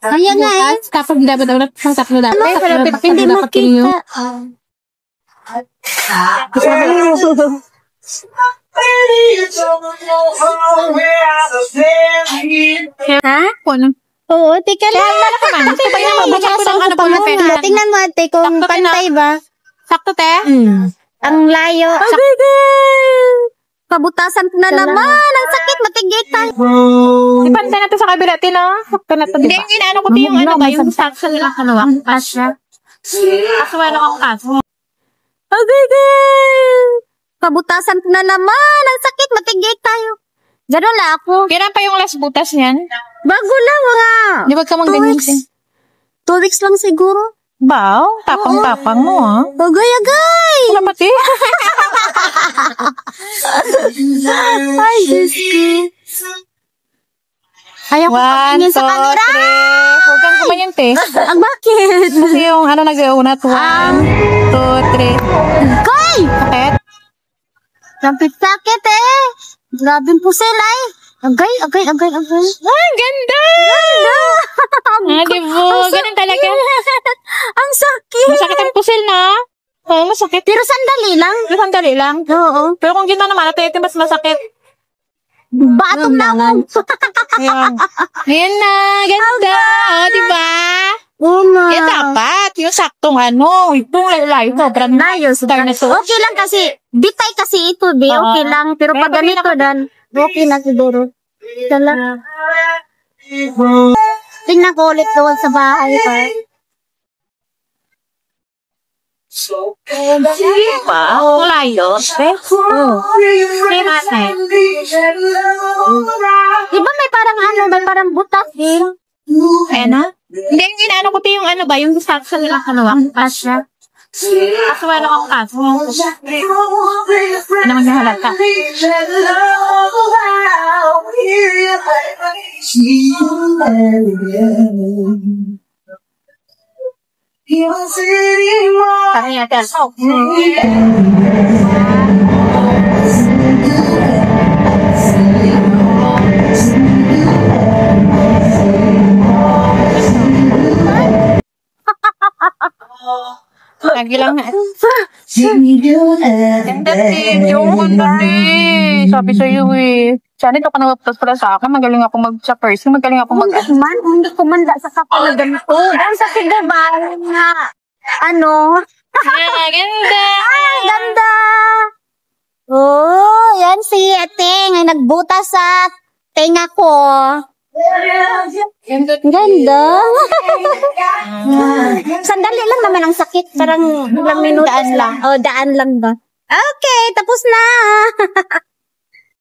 Kaya nga eh. Kapag dapat tatlo dapat. Hindi makita. Ha? Oo, tika lang. Tingnan mo ate kung pantay ba. Sakto, te? Ang layo. Kabutasan na naman. Ang sakit, matigit tayo. Ipantay natin sa kabila, Tino. Sakto na to, diba? Hindi, inaano ko yung ano ba, yung section nila kanuwang. Asya. Aswala kang kaso. Kabutasan na naman. Ang sakit, matigit tayo. Gano'n lang ako. Kailan pa yung last butas niyan? Bago lang nga. Di ba ka mag-ganyan? 2 weeks lang siguro. Baw, tapang-tapang mo, ha? Agay-agay. Wala pati. Ay, Diyos ko. Ayaw ko tumingin sa camera. 1, 2, 3. Huwag kang kumayin, te. Ang bakit? Kasi yung ano nag-uunat. 1, 2, 3. Koy! Sakit? Sakit eh. Grabing pusil ay. Agay. Ay, ganda! Di ba? Ganun talaga. Ang sakit. Masakit ang pusil na. Oo, masakit. Pero sandali lang. Oo. Pero kung ginawa naman, ate, mas masakit. Batong naman. Ayan. Ayan na. Ganda. O, diba? Oo nga. Yan dapat. Yung saktong ano. Itong layo. Sobrang layo. Okay lang kasi. Bitay kasi ito, be. Okay lang. Pero pag ganito dan, okay na siguro. Dala. Tingnan ko ulit doon sa bahay pa. Diba? Layo. Diba may parang ano, may parang butas din. Ayan na. Hindi, yung inaano ko yung ano ba, yung section nila kanuwang. Asya. Aswala kang kaso. Ano maghahalata? Parang yata. Lagi lang nga. Ganda din. Yung ganda din. Sabi sa'yo eh. Sana ito ka nagaptas pala sa akin. Magaling ako sa first. Magaling ako Hindi ko manda sa kapal na ganito. Ang sakit na ba? Ano? Ganda. Ay, ganda. Oh, yan si ate. Ngay nagbutas sa tenga ko. Ganda. Sandali lang naman ang sakit. Parang ilang minuto. Daan lang ba? Okay, tapos na.